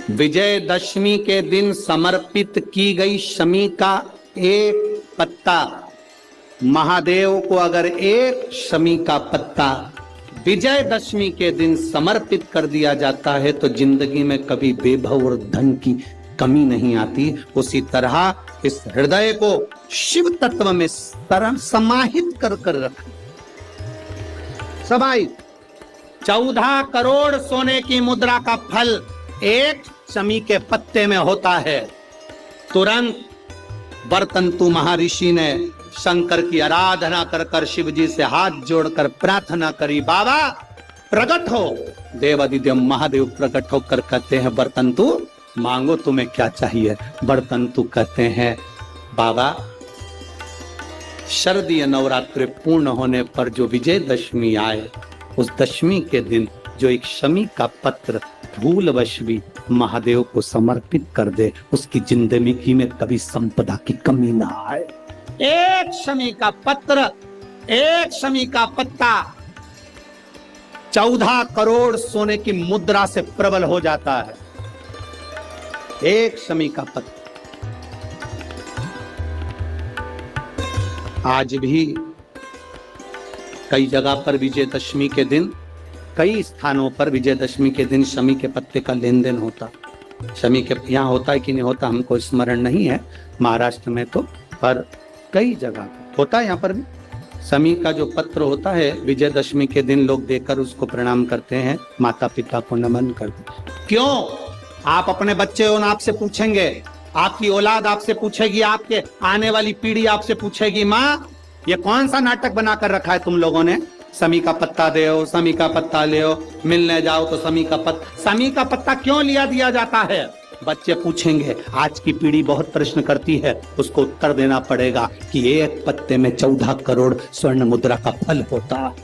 विजयदशमी के दिन समर्पित की गई शमी का एक पत्ता, महादेव को अगर एक शमी का पत्ता विजयदशमी के दिन समर्पित कर दिया जाता है तो जिंदगी में कभी बेभव और धन की कमी नहीं आती। उसी तरह इस हृदय को शिव तत्व में समाहित कर रख, समाहित 14 करोड़ सोने की मुद्रा का फल एक शमी के पत्ते में होता है। तुरंत बरतंतु महर्षि ने शंकर की आराधना कर शिव जी से हाथ जोड़कर प्रार्थना करी, बाबा प्रकट हो। देवादिदेव महादेव प्रकट होकर कहते हैं, बरतंतु मांगो तुम्हें क्या चाहिए। बरतंतु कहते हैं, बाबा शारदीय नवरात्रि पूर्ण होने पर जो विजयदशमी आए, उस दशमी के दिन जो एक शमी का पत्र भूलवश भी महादेव को समर्पित कर दे, उसकी जिंदगी में कभी संपदा की कमी ना आए। एक शमी का पत्र, एक शमी का पत्ता 14 करोड़ सोने की मुद्रा से प्रबल हो जाता है। एक शमी का पत्र। आज भी कई जगह पर विजयदशमी के दिन, कई स्थानों पर विजयदशमी के दिन शमी के पत्ते का लेन देन होता। शमी के यहाँ होता है कि नहीं होता हमको स्मरण नहीं है, महाराष्ट्र में तो, पर कई जगह होता है। यहाँ पर भी शमी का जो पत्र होता है विजयदशमी के दिन लोग देकर उसको प्रणाम करते हैं, माता पिता को नमन करते हैं। क्यों? आप अपने बच्चे हो, आपसे पूछेंगे, आपकी औलाद आपसे पूछेगी, आपके आने वाली पीढ़ी आपसे पूछेगी, माँ ये कौन सा नाटक बनाकर रखा है तुम लोगों ने? शमी का पत्ता दे, शमी का पत्ता ले, मिलने जाओ तो शमी का पत्ता क्यों लिया दिया जाता है? बच्चे पूछेंगे। आज की पीढ़ी बहुत प्रश्न करती है, उसको उत्तर देना पड़ेगा कि एक पत्ते में 14 करोड़ स्वर्ण मुद्रा का फल होता।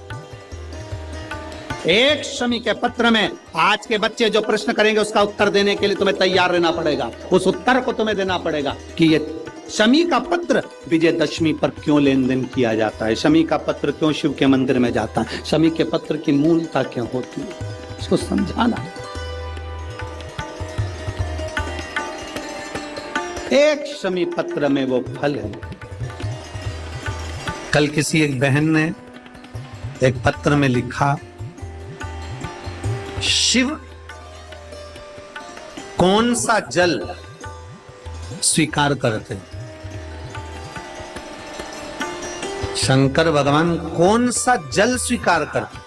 एक शमी के पत्र में आज के बच्चे जो प्रश्न करेंगे उसका उत्तर देने के लिए तुम्हें तैयार रहना पड़ेगा। उस उत्तर को तुम्हें देना पड़ेगा कि ये शमी का पत्र विजयदशमी पर क्यों लेन देन किया जाता है, शमी का पत्र क्यों शिव के मंदिर में जाता है, शमी के पत्र की मूलता क्यों होती है, इसको समझाना। एक शमी पत्र में वो फल है। कल किसी एक बहन ने एक पत्र में लिखा, शिव कौन सा जल स्वीकार करते, शंकर भगवान कौन सा जल स्वीकार करते?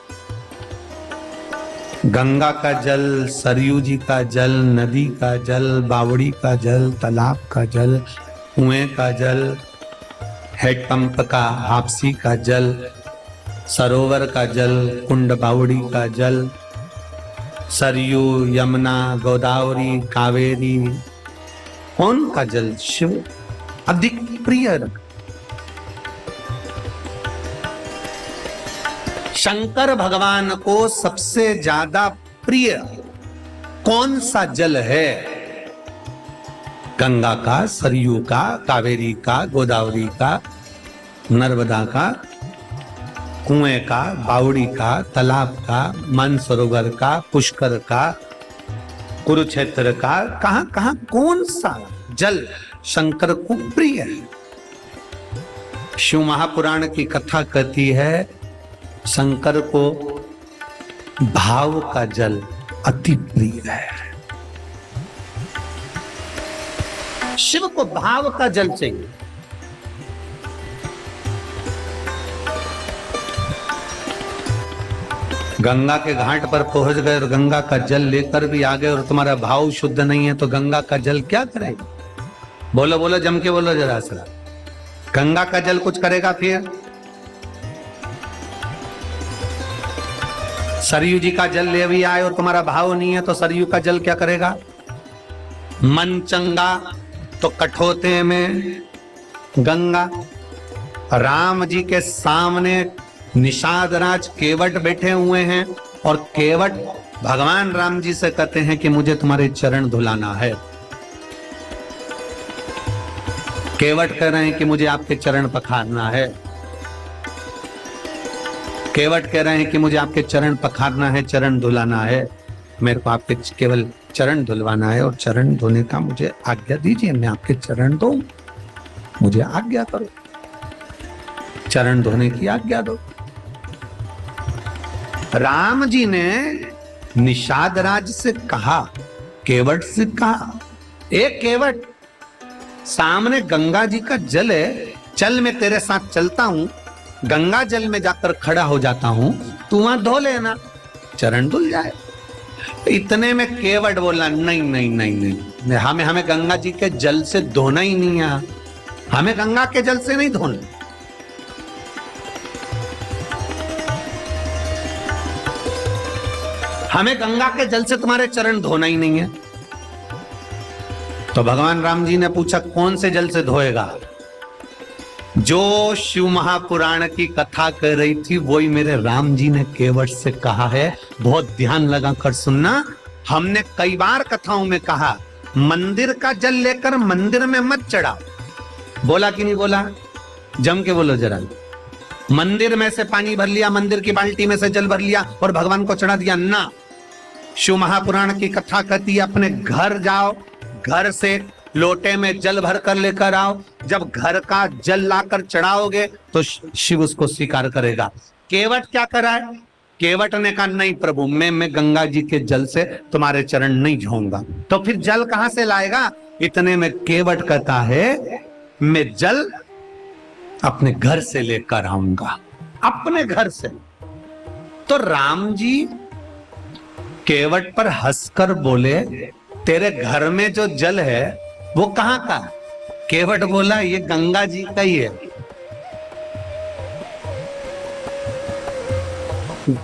गंगा का जल, सरयू जी का जल, नदी का जल, बावड़ी का जल, तालाब का जल, कुएं का जल, हैंडपंप का, हापसी का जल, सरोवर का जल, कुंड बावड़ी का जल, सरयू, यमुना, गोदावरी, कावेरी, कौन का जल शिव अधिक प्रिय रख? शंकर भगवान को सबसे ज्यादा प्रिय कौन सा जल है? गंगा का, सरयू का, कावेरी का, गोदावरी का, नर्मदा का, कुएं का, बावड़ी का, तालाब का, मानसरोवर का, पुष्कर का, कुरुक्षेत्र का, कहां कहां कौन सा जल शंकर को प्रिय है? शिव महापुराण की कथा कहती है, शंकर को भाव का जल अति प्रिय है। शिव को भाव का जल चाहिए। गंगा के घाट पर पहुंच गए और गंगा का जल लेकर भी आ गए और तुम्हारा भाव शुद्ध नहीं है तो गंगा का जल क्या करेगा? बोलो बोलो, जम के बोलो जरा सा। गंगा का जल कुछ करेगा? फिर सरयू जी का जल ले भी आए और तुम्हारा भाव नहीं है तो सरयू का जल क्या करेगा? मन चंगा तो कठोते में गंगा। राम जी के सामने निषाद राज केवट बैठे हुए हैं और केवट भगवान राम जी से कहते हैं कि मुझे तुम्हारे चरण धुलाना है। केवट कह रहे हैं कि मुझे आपके चरण पखारना है। केवट कह रहे हैं कि मुझे आपके चरण पखारना है, चरण धुलाना है, मेरे को आपके केवल चरण धुलवाना है और चरण धोने का मुझे आज्ञा दीजिए, मैं आपके चरण दो, मुझे आज्ञा करो, चरण धोने की आज्ञा दो। राम जी ने निषाद राज से कहा, केवट से कहा, एक केवट सामने गंगा जी का जल है, चल मैं तेरे साथ चलता हूं, गंगा जल में जाकर खड़ा हो जाता हूं, तू वहां धो लेना, चरण धुल जाए। इतने में केवट बोला, नहीं नहीं नहीं नहीं, हमें गंगा जी के जल से धोना ही नहीं है, हमें गंगा के जल से नहीं धोना। हमें गंगा के जल से तुम्हारे चरण धोना ही नहीं है। तो भगवान राम जी ने पूछा, कौन से जल से धोएगा? जो शिव महापुराण की कथा कर रही थी वही मेरे राम जी ने केवट से कहा है। बहुत ध्यान लगाकर सुनना। हमने कई बार कथाओं में कहा, मंदिर का जल लेकर मंदिर में मत चढ़ाओ, बोला कि नहीं बोला? जम के बोलो जरा। मंदिर में से पानी भर लिया, मंदिर की बाल्टी में से जल भर लिया और भगवान को चढ़ा दिया ना। शिव महापुराण की कथा कहती है, अपने घर जाओ, घर से लोटे में जल भर कर लेकर आओ, जब घर का जल लाकर चढ़ाओगे तो शिव उसको स्वीकार करेगा। केवट क्या करा है? केवट ने कहा, नहीं प्रभु, मैं गंगा जी के जल से तुम्हारे चरण नहीं धोऊंगा। तो फिर जल कहां से लाएगा? इतने में केवट कहता है, मैं जल अपने घर से लेकर आऊंगा, अपने घर से। तो राम जी केवट पर हंसकर बोले, तेरे घर में जो जल है वो कहां का? केवट बोला, ये गंगा जी का ही है।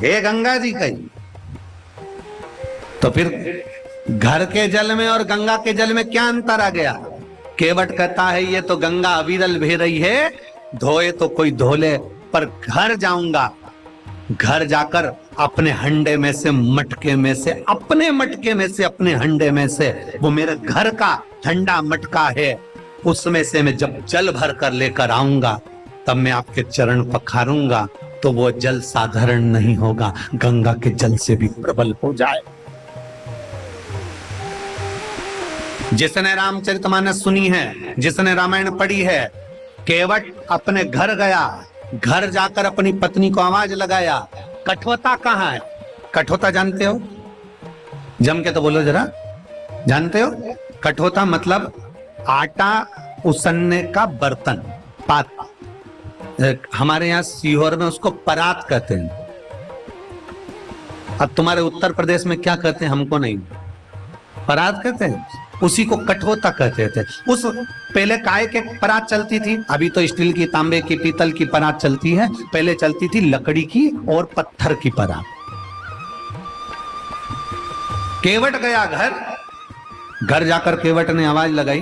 ये गंगा जी का ही। तो फिर घर के जल में और गंगा के जल में क्या अंतर आ गया? केवट कहता है, ये तो गंगा अविरल बह रही है, धोए तो कोई धो ले, पर घर जाऊंगा, घर जाकर अपने हंडे में से, मटके में से, अपने मटके में से, अपने हंडे में से, वो मेरे घर का ठंडा मटका है, उसमें से मैं जब जल भर कर लेकर आऊंगा तब मैं आपके चरण पखारूंगा, तो वो जल साधारण नहीं होगा, गंगा के जल से भी प्रबल हो जाए। जिसने रामचरितमानस सुनी है, जिसने रामायण पढ़ी है, केवट अपने घर गया, घर जाकर अपनी पत्नी को आवाज लगाया, कठोता कहाँ है? कठोता जानते हो? जम के तो बोलो जरा, जानते हो? कठोता मतलब आटा उसनने का बर्तन, पात। हमारे यहाँ सीहोर में उसको परात कहते हैं। अब तुम्हारे उत्तर प्रदेश में क्या कहते हैं हमको नहीं, परात कहते हैं, उसी को कठोता कहते थे। उस पहले काय के परात चलती थी, अभी तो स्टील की, तांबे की, पीतल की परात चलती है, पहले चलती थी लकड़ी की और पत्थर की परात। केवट गया घर, घर जाकर केवट ने आवाज लगाई,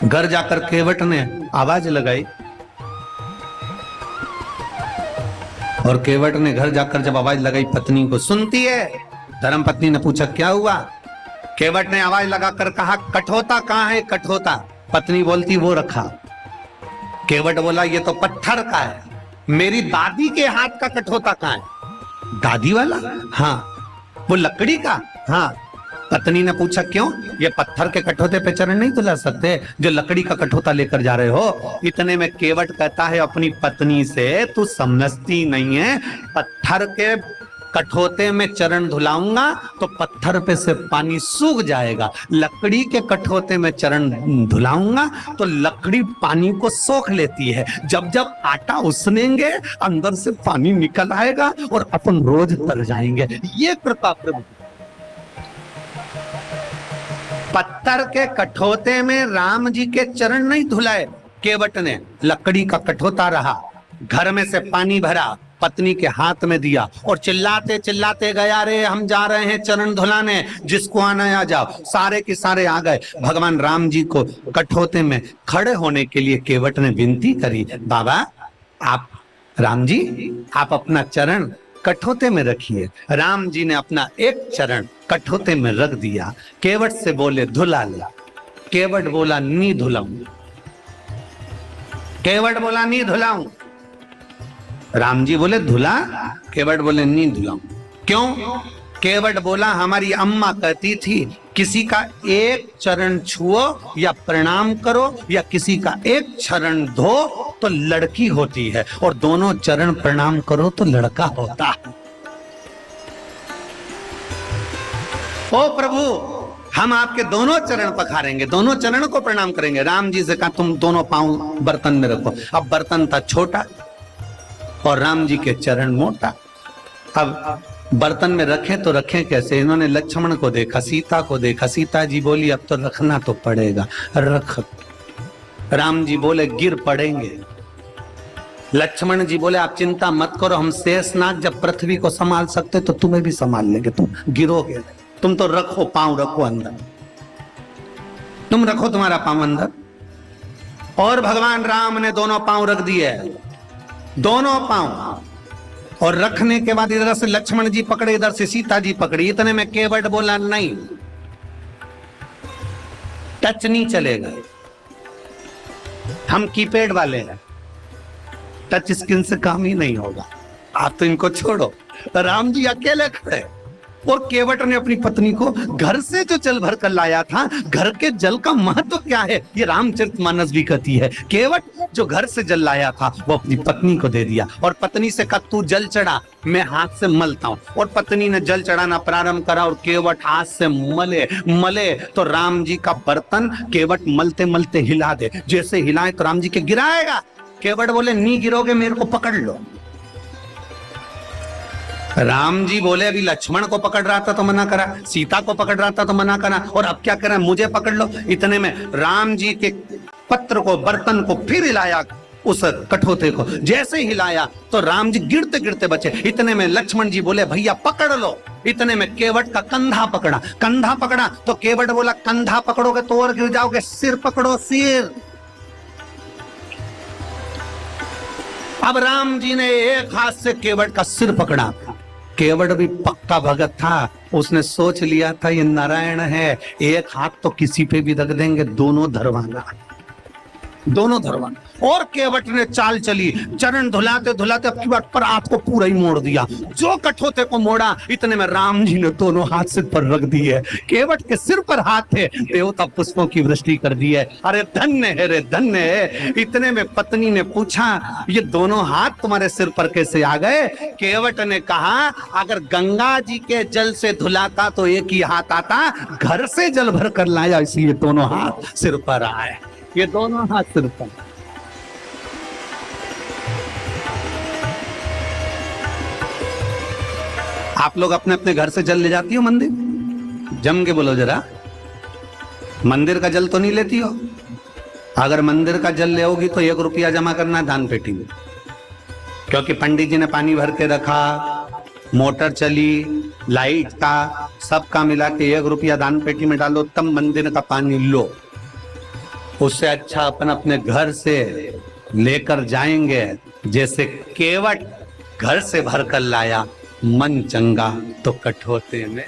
घर जाकर केवट ने आवाज लगाई और केवट ने घर जाकर जब आवाज लगाई पत्नी को, सुनती है? धर्म पत्नी ने पूछा, क्या हुआ? केवट ने आवाज लगाकर कहा, कठोता कहाँ है? कठोता। पत्नी बोलती, वो रखा। केवट बोला, ये तो पत्थर का है, मेरी दादी के हाथ का कठोता कहाँ है? दादी वाला? हाँ। वो लकड़ी का? हाँ। पत्नी ने पूछा, क्यों? ये पत्थर के कठोते पे चरण नहीं धुला सकते जो लकड़ी का कठोता लेकर जा रहे हो? इतने में केवट कहता है अपनी पत्नी से, तू समझती नहीं है, पत्थर के कठोते में चरण धुलाऊंगा तो पत्थर पे से पानी सूख जाएगा, लकड़ी के कठोते में चरण धुलाऊंगा तो लकड़ी पानी को सोख लेती है, जब जब आटा उसनेंगे अंदर से पानी निकल आएगा और अपन रोज तर जाएंगे। ये कृपा प्रभु। पत्थर के कठोते में राम जी के चरण नहीं धुलाए केवट ने, लकड़ी का कठोता रहा, घर में से पानी भरा, पत्नी के हाथ में दिया और चिल्लाते चिल्लाते गया, रे हम जा रहे हैं चरण धुलाने, जिसको आना आ जाओ। सारे के सारे आ गए। भगवान राम जी को कठोते में खड़े होने के लिए केवट ने विनती करी, बाबा आप, राम जी आप अपना चरण कठोते में रखिए। राम जी ने अपना एक चरण कठोते में रख दिया। केवट से बोले, धुला ला। केवट बोला, नहीं धुलाऊंगा। केवट बोला नहीं धुलाऊं। राम जी बोले धुला? केवट बोले नहीं धुलाऊं। क्यों? केवट बोला हमारी अम्मा कहती थी किसी का एक चरण छुओ या प्रणाम करो या किसी का एक चरण धो तो लड़की होती है, और दोनों चरण प्रणाम करो तो लड़का होता है। ओ प्रभु, हम आपके दोनों चरण पखारेंगे, दोनों चरण को प्रणाम करेंगे। राम जी से कहा तुम दोनों पांव बर्तन में रखो। अब बर्तन था छोटा और राम जी के चरण मोटा। अब बर्तन में रखें तो रखें कैसे? इन्होंने लक्ष्मण को देखा, सीता को देखा। सीता जी बोली अब तो रखना तो पड़ेगा, रख। राम जी बोले गिर पड़ेंगे। लक्ष्मण जी बोले आप चिंता मत करो, हम शेषनाग जब पृथ्वी को संभाल सकते तो तुम्हें भी संभाल लेंगे, तुम गिरोगे। तुम तो रखो, पांव रखो अंदर, तुम रखो तुम्हारा पांव अंदर। और भगवान राम ने दोनों पांव रख दिए, दोनों पांव। और रखने के बाद इधर से लक्ष्मण जी पकड़े, इधर से सीता जी पकड़ी। इतने में केवट बोला नहीं, टच नहीं चलेगा, हम कीपैड वाले हैं, टच स्क्रीन से काम ही नहीं होगा, आप तो इनको छोड़ो। राम जी अकेले खड़े, और केवट ने अपनी पत्नी को घर से जो जल भर कर लाया था, घर के जल का महत्व क्या है ये रामचरितमानस भी कहती है। केवट जो घर से जल लाया था वो अपनी पत्नी को दे दिया, और पत्नी से कहा तू जल चढ़ा, मैं हाथ से मलता हूं। और पत्नी ने जल चढ़ाना प्रारंभ करा, और केवट हाथ से मले तो राम जी का बर्तन केवट मलते मलते हिला दे। जैसे हिलाए तो राम जी के गिराएगा। केवट बोले नहीं गिरोगे, मेरे को पकड़ लो। राम जी बोले अभी लक्ष्मण को पकड़ रहा था तो मना करा, सीता को पकड़ रहा था तो मना करा, और अब क्या करें, मुझे पकड़ लो। इतने में राम जी के पत्र को, बर्तन को फिर हिलाया, उस कठोते को जैसे हिलाया तो राम जी गिरते गिरते बचे। इतने में लक्ष्मण जी बोले भैया पकड़ लो। इतने में केवट का कंधा पकड़ा, कंधा पकड़ा तो केवट बोला कंधा पकड़ोगे तो और गिर जाओगे, सिर पकड़ो सिर। अब राम जी ने एक हाथ से केवट का सिर पकड़ा। केवट भी पक्का भगत था, उसने सोच लिया था ये नारायण है, एक हाथ तो किसी पे भी रख देंगे, दोनों धरवाना, दोनों धरवाना। और केवट ने चाल चली, चरण धुलाते धुलाते अब की बात पर हाथ को पूरा ही मोड़ दिया। जो कठोते को मोड़ा, इतने में राम जी ने दोनों हाथ सिर पर रख दिए। केवट के सिर पर हाथ थे, देवता पुष्पों की वृष्टि कर दी है। अरे धन्य है रे धन्य है। इतने में पत्नी ने पूछा ये दोनों हाथ तुम्हारे सिर पर कैसे आ गए? केवट ने कहा अगर गंगा जी के जल से धुलाता तो एक ही हाथ आता, घर से जल भर कर लाया इसलिए दोनों हाथ सिर पर आए। ये दोनों हाथ सिर पर। आप लोग अपने अपने घर से जल ले जाती हो मंदिर? जम के बोलो जरा, मंदिर का जल तो नहीं लेती हो? अगर मंदिर का जल ले होगी तो 1 रुपया जमा करना दान पेटी में, क्योंकि पंडित जी ने पानी भर के रखा, मोटर चली, लाइट का, सबका मिला के 1 रुपया दान पेटी में डालो, तब मंदिर का पानी लो। उससे अच्छा अपन अपने घर से लेकर जाएंगे। जैसे केवट घर से भर कर लाया, मन चंगा तो कठोते में